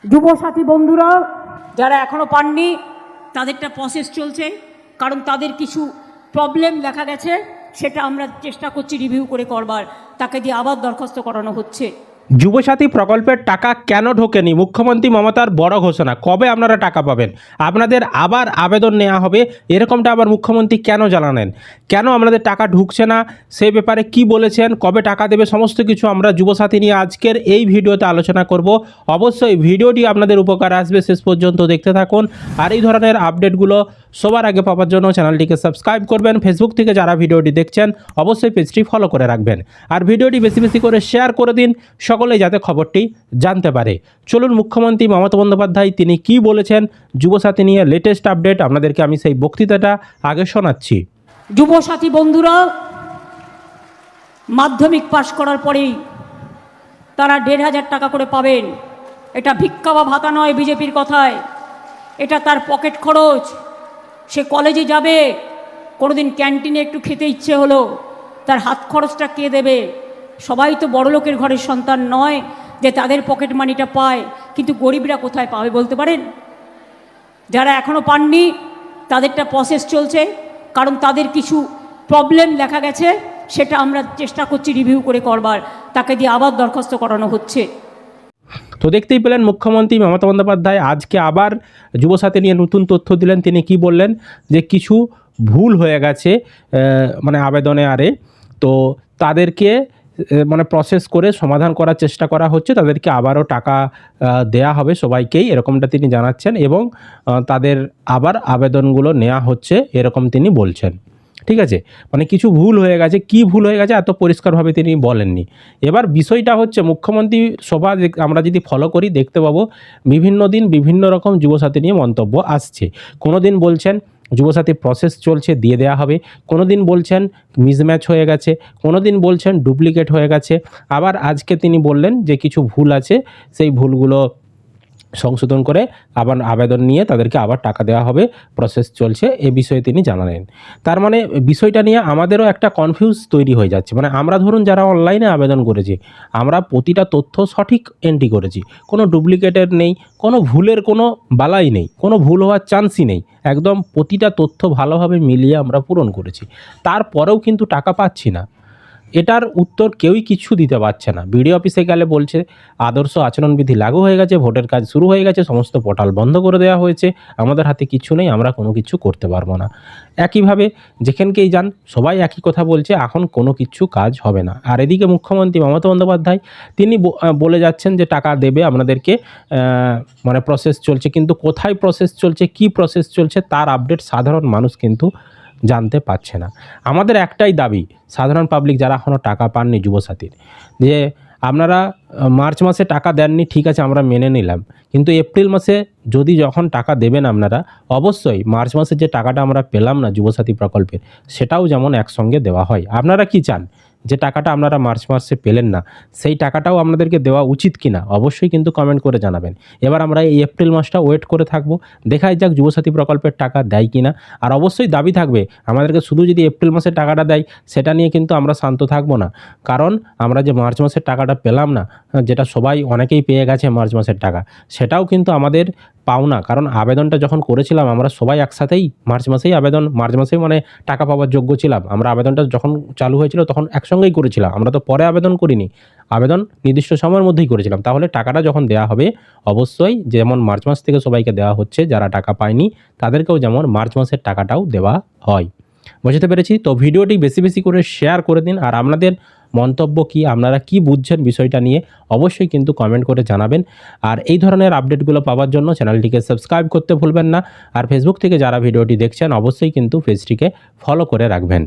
যুবসাথী বন্ধুরা যারা এখনও পাননি তাদেরটা প্রসেস চলছে, কারণ তাদের কিছু প্রবলেম দেখা গেছে, সেটা আমরা চেষ্টা করছি রিভিউ করে করবার, তাকে দিয়ে আবার দরখাস্ত করানো হচ্ছে। যুবসাথী প্রকল্পের টাকা কেন ঢোকেনি? মুখ্যমন্ত্রী মমতার বড় ঘোষণা। কবে আপনারা টাকা পাবেন? আপনাদের আবার আবেদন নেওয়া হবে, এরকমটা আবার মুখ্যমন্ত্রী কেন জানালেন? কেন আপনাদের টাকা ঢুকছে না, সে ব্যাপারে কি বলেছেন, কবে টাকা দেবে, সমস্ত কিছু আমরা যুবসাথী নিয়ে আজকের এই ভিডিওতে আলোচনা করব। অবশ্যই ভিডিওটি আপনাদের উপকার আসবে, শেষ পর্যন্ত দেখতে থাকুন। আর এই ধরনের আপডেটগুলো সবার আগে পাওয়ার জন্য চ্যানেলটিকে সাবস্ক্রাইব করবেন। ফেসবুক থেকে যারা ভিডিওটি দেখছেন অবশ্যই পেজটি ফলো করে রাখবেন, আর ভিডিওটি বেশি বেশি করে শেয়ার করে দিন, সকলেই যাতে খবরটি জানতে পারে। চলুন মুখ্যমন্ত্রী মমতা বন্দ্যোপাধ্যায় তিনি কি বলেছেন যুবসাথী নিয়ে লেটেস্ট আপডেট আপনাদেরকে আমি সেই বক্তৃতাটা আগে শোনাচ্ছি। যুবসাথী বন্ধুরা মাধ্যমিক পাশ করার পরেই তারা ১,৫০০ টাকা করে পাবেন। এটা ভিক্ষা বা ভাতা নয় বিজেপির কথায়, এটা তার পকেট খরচ। সে কলেজে যাবে, কোনোদিন ক্যান্টিনে একটু খেতে ইচ্ছে হলো, তার হাত খরচটা কে দেবে? সবাই তো বড়লোকের ঘরের সন্তান নয় যে তাদের পকেট মানিটা পায়, কিন্তু গরিবরা কোথায় পাবে বলতে পারেন? যারা এখনও পাননি তাদেরটা প্রসেস চলছে, কারণ তাদের কিছু প্রবলেম দেখা গেছে, সেটা আমরা চেষ্টা করছি রিভিউ করে করবার, তাকে দিয়ে আবার দরখাস্ত করানো হচ্ছে। তো দেখতেই পেলেন মুখ্যমন্ত্রী মমতা বন্দ্যোপাধ্যায় আজকে আবার যুবসাথী নিয়ে নতুন তথ্য দিলেন। তিনি কি বললেন যে কিছু ভুল হয়ে গেছে মানে আবেদনে, তো তাদেরকে মানে প্রসেস করে সমাধান করার চেষ্টা করা হচ্ছে, তাদেরকে আবারও টাকা দেয়া হবে সবাইকেই, এরকমটা তিনি জানাচ্ছেন, এবং তাদের আবার আবেদনগুলো নেওয়া হচ্ছে এরকম তিনি বলছেন। ঠিক আছে, মানে কিছু ভুল হয়ে গেছে, কি ভুল হয়ে গেছে এত পরিষ্কারভাবে তিনি বলেননি। এবার বিষয়টা হচ্ছে মুখ্যমন্ত্রী সভা আমরা যদি ফলো করি দেখতে পাবো বিভিন্ন দিন বিভিন্ন রকম যুবসাথী নিয়ে মন্তব্য আসছে। কোনো দিন বলছেন যুবসাথী প্রসেস চলছে, দিয়ে দেওয়া হবে, কোনো দিন বলছেন মিসম্যাচ হয়ে গেছে, কোনো দিন বলছেন ডুপ্লিকেট হয়ে গেছে, আবার আজকে তিনি বললেন যে কিছু ভুল আছে, সেই ভুলগুলো সংশোধন করে আবার আবেদন নিয়ে তাদেরকে আবার টাকা দেওয়া হবে, প্রসেস চলছে, এ বিষয়ে তিনি জানালেন। তার মানে বিষয়টা নিয়ে আমাদেরও একটা কনফিউজ তৈরি হয়ে যাচ্ছে। মানে আমরা ধরুন যারা অনলাইনে আবেদন করেছি, আমরা প্রতিটা তথ্য সঠিক এন্ট্রি করেছি, কোনো ডুপ্লিকেটের নেই, কোনো ভুলের কোনো বালাই নেই, কোনো ভুল হওয়ার চান্সই নেই, একদম প্রতিটা তথ্য ভালোভাবে মিলিয়ে আমরা পূরণ করেছি, তারপরেও কিন্তু টাকা পাচ্ছি না। এটার উত্তর কেউই কিছু দিতে পারছে না। বিডিও অফিসে গেলে বলছে আদর্শ আচরণবিধি লাগু হয়ে গেছে, ভোটের কাজ শুরু হয়ে গেছে, সমস্ত পোর্টাল বন্ধ করে দেওয়া হয়েছে, আমাদের হাতে কিছু নেই, আমরা কোনো কিছু করতে পারবো না। একইভাবে যেখানকেই যান সবাই একই কথা বলছে, এখন কোনো কিছু কাজ হবে না। আর এদিকে মুখ্যমন্ত্রী মমতা বন্দ্যোপাধ্যায় তিনি বলে যাচ্ছেন যে টাকা দেবে আপনাদেরকে, মানে প্রসেস চলছে, কিন্তু কোথায় প্রসেস চলছে, কি প্রসেস চলছে তার আপডেট সাধারণ মানুষ কিন্তু জানতে পারছে না। আমাদের একটাই দাবি, সাধারণ পাবলিক যারা এখনও টাকা পাননি যুবসাথীর, যে আপনারা মার্চ মাসে টাকা দেননি, ঠিক আছে আমরা মেনে নিলাম, কিন্তু এপ্রিল মাসে যদি যখন টাকা দেবেন আপনারা, অবশ্যই মার্চ মাসে যে টাকাটা আমরা পেলাম না যুবসাথী প্রকল্পের, সেটাও যেমন একসঙ্গে দেওয়া হয়। আপনারা কি চান যে টাকাটা আপনারা মার্চ মাসে পেলেন না, সেই টাকাটাও আপনাদেরকে দেওয়া উচিত কি না? অবশ্যই কিন্তু কমেন্ট করে জানাবেন। এবার আমরা এই এপ্রিল মাসটা ওয়েট করে থাকবো, দেখাই যাক যুবসাথী প্রকল্পের টাকা দেয় কি না। আর অবশ্যই দাবি থাকবে আমাদেরকে, শুধু যদি এপ্রিল মাসে টাকাটা দেয় সেটা নিয়ে কিন্তু আমরা শান্ত থাকবো না, কারণ আমরা যে মার্চ মাসের টাকাটা পেলাম না, যেটা সবাই অনেকেই পেয়ে গেছে মার্চ মাসের টাকা, সেটাও কিন্তু আমাদের পাওনা। কারণ আবেদনটা যখন করেছিলাম আমরা সবাই একসাথেই মার্চ মাসেই মানে টাকা পাওয়ার যোগ্য ছিলাম। আমরা আবেদনটা যখন চালু হয়েছিল তখন একসঙ্গেই করেছিলাম, আমরা তো পরে আবেদন করিনি, আবেদন নির্দিষ্ট সময়ের মধ্যেই করেছিলাম। তাহলে টাকাটা যখন দেওয়া হবে অবশ্যই যেমন মার্চ মাস থেকে সবাইকে দেওয়া হচ্ছে, যারা টাকা পায়নি তাদেরকেও যেমন মার্চ মাসের টাকাটাও দেওয়া হয়। বুঝতে পেরেছি? তো ভিডিওটি বেশি বেশি করে শেয়ার করে দিন, আর আপনাদের মন্তব্য কি, আপনারা কি বুঝছেন বিষয়টা নিয়ে অবশ্যই কিন্তু কমেন্ট করে জানাবেন। আর এই ধরনের আপডেটগুলো পাওয়ার জন্য চ্যানেলটিকে সাবস্ক্রাইব করতে ভুলবেন না, আর ফেসবুক থেকে যারা ভিডিওটি দেখছেন অবশ্যই কিন্তু পেজটিকে ফলো করে রাখবেন।